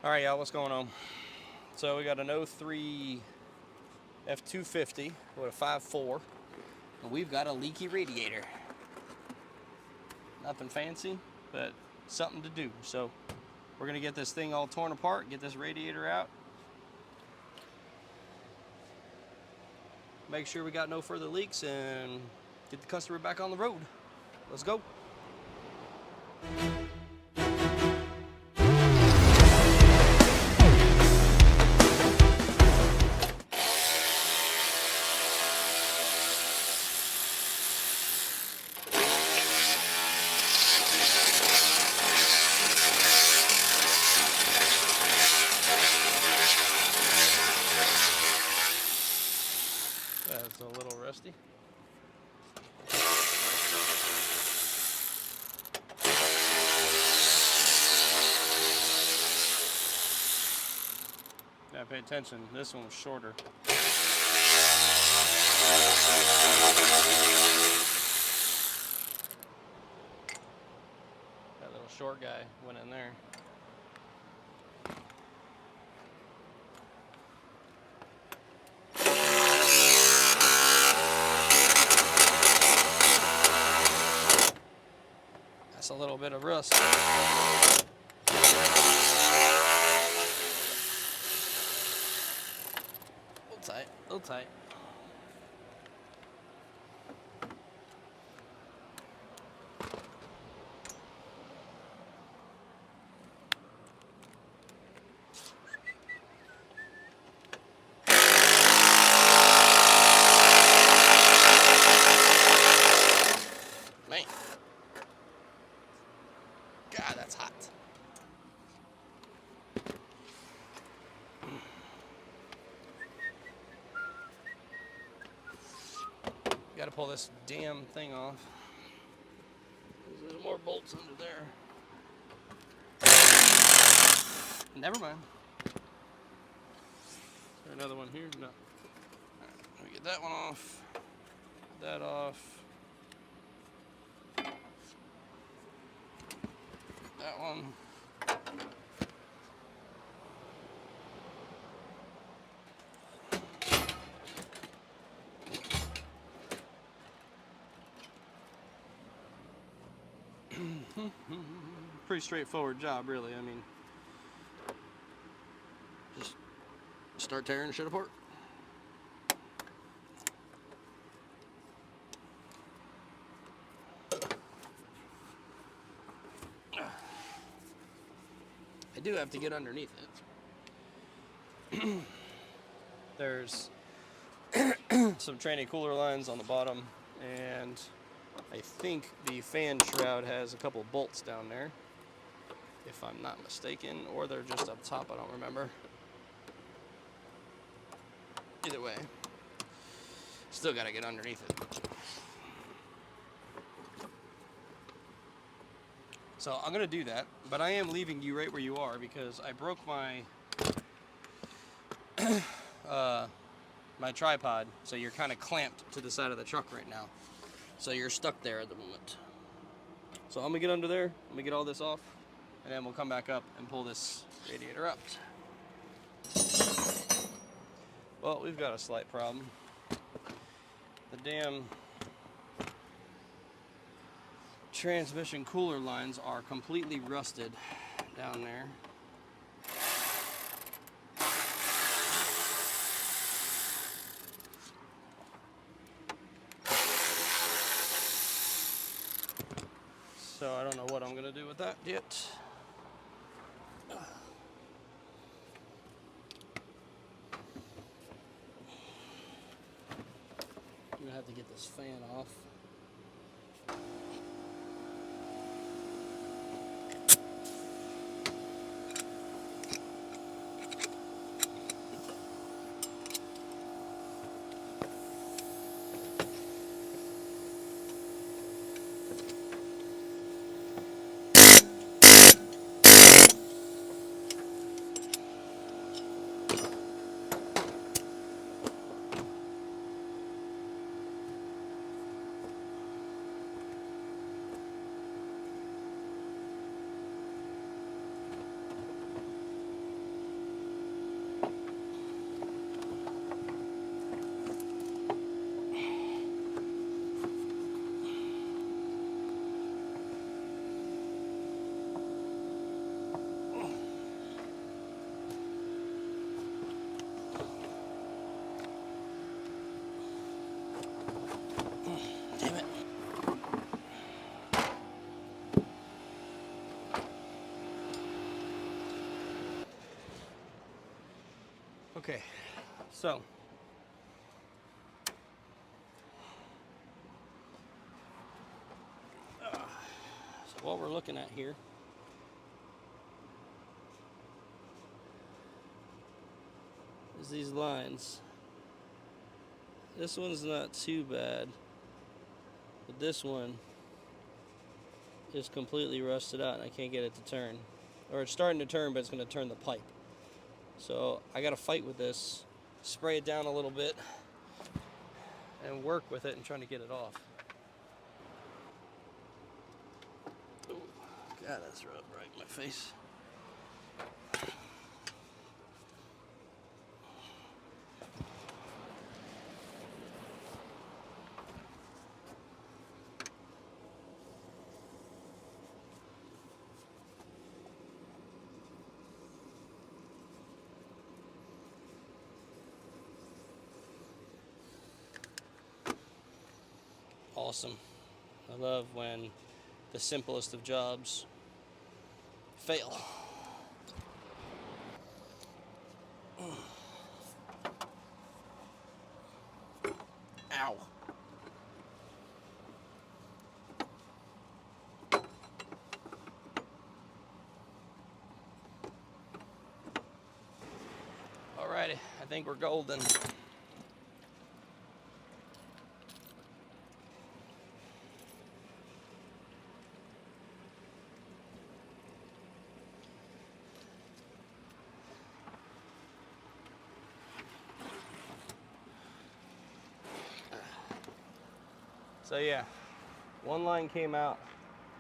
Alright, y'all, what's going on? So we got an 03 F250 with a 5.4, and we've got a leaky radiator. Nothing fancy, but something to do. So we're gonna get this thing all torn apart, get this radiator out, make sure we got no further leaks, and get the customer back on the road. Let's go. That's a little rusty. Yeah, pay attention. This one was shorter. That little short guy went in there. That's a little bit of rust. A little tight. Man. God, that's hot. Gotta pull this damn thing off. There's more bolts under there. Never mind. Is there another one here? No. Alright, let me get that one off. That off. That one. Pretty straightforward job, really. I mean, just start tearing shit apart. I do have to get underneath it. There's some tranny cooler lines on the bottom, and I think the fan shroud has a couple bolts down there, if I'm not mistaken, or they're just up top, I don't remember. Either way, still gotta get underneath it. So I'm gonna do that, but I am leaving you right where you are because I broke my my tripod, so you're kind of clamped to the side of the truck right now. So you're stuck there at the moment. So I'm gonna get under there, I'm gonna get all this off, and then we'll come back up and pull this radiator up. Well, we've got a slight problem. The damn transmission cooler lines are completely rusted down there. So I don't know what I'm gonna do with that yet. I'm gonna have to get this fan off. Okay, so what we're looking at here is these lines. This one's not too bad, but this one is completely rusted out and I can't get it to turn. Or it's starting to turn, but it's going to turn the pipe. So I got to fight with this, spray it down a little bit, and work with it and trying to get it off. Ooh, God, that's rubbed right in my face. Awesome. I love when the simplest of jobs fail. Ow. Alrighty, I think we're golden. So yeah, one line came out,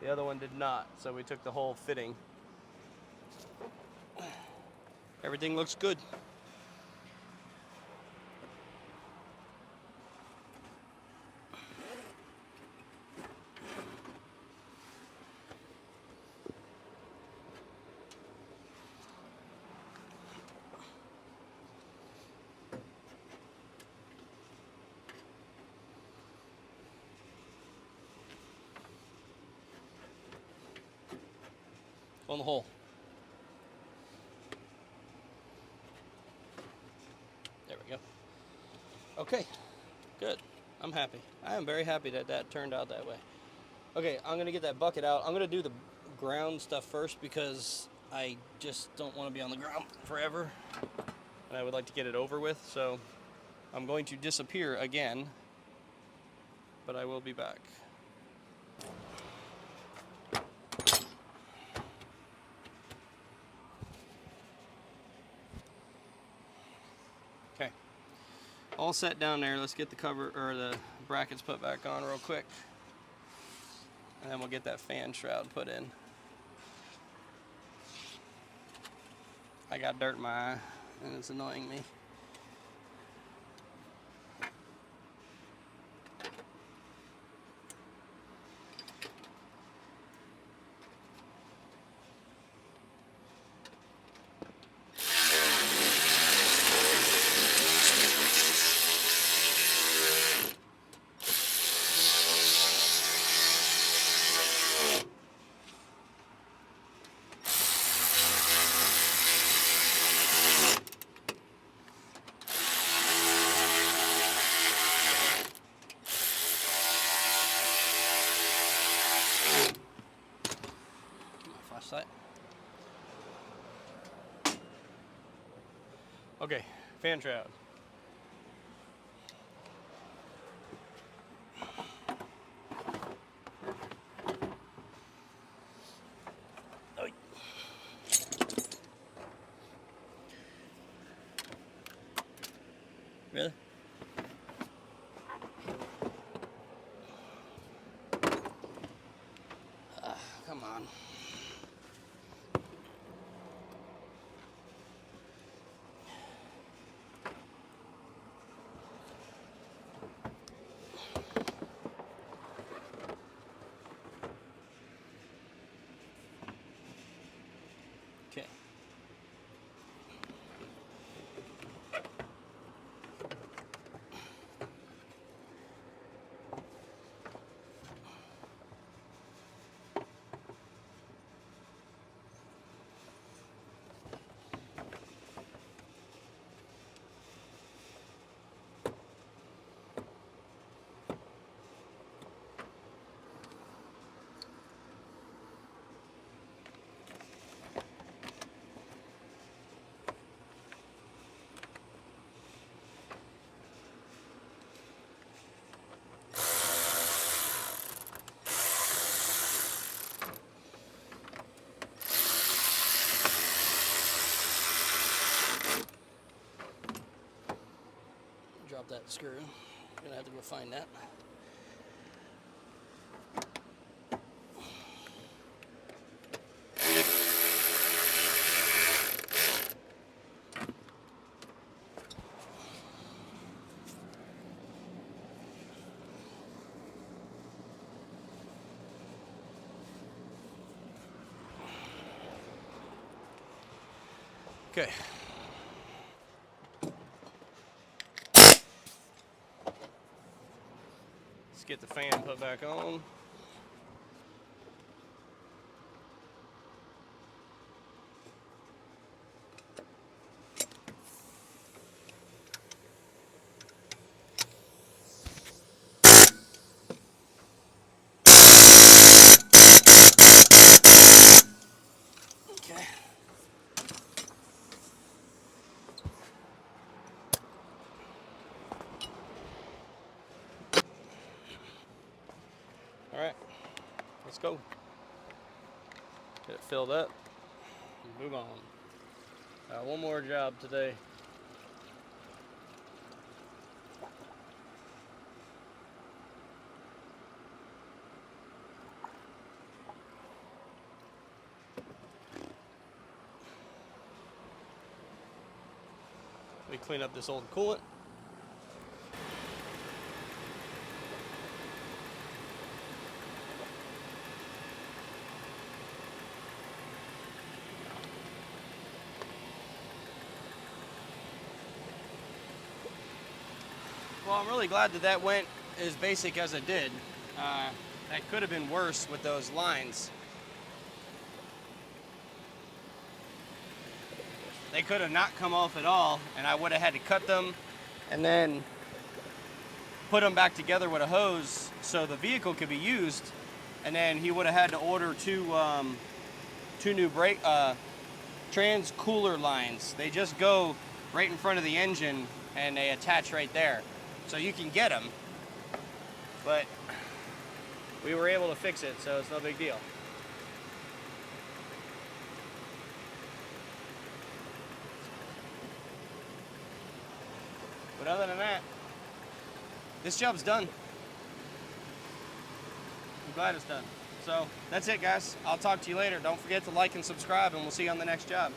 the other one did not. So we took the whole fitting. Everything looks good. On the hole. There we go. Okay, good. I'm happy. I am very happy that that turned out that way. Okay, I'm gonna get that bucket out. I'm gonna do the ground stuff first because I just don't want to be on the ground forever. And I would like to get it over with, so I'm going to disappear again, but I will be back. Okay, all set down there. Let's get the cover or the brackets put back on real quick, and then we'll get that fan shroud put in. I got dirt in my eye, and it's annoying me. Flashlight. Okay, fan shroud. Really? Come on. Okay. nut screw. Gonna have to go find that. Okay. Let's get the fan put back on. Okay. All right, let's go. Get it filled up and move on. One more job today. We clean up this old coolant. Well, I'm really glad that went as basic as it did. That could have been worse with those lines. They could have not come off at all, and I would have had to cut them and then put them back together with a hose so the vehicle could be used. And then he would have had to order two new brake trans cooler lines. They just go right in front of the engine and they attach right there. So you can get them, but we were able to fix it, so it's no big deal. But other than that, this job's done. I'm glad it's done. So that's it, guys. I'll talk to you later. Don't forget to like and subscribe, and we'll see you on the next job.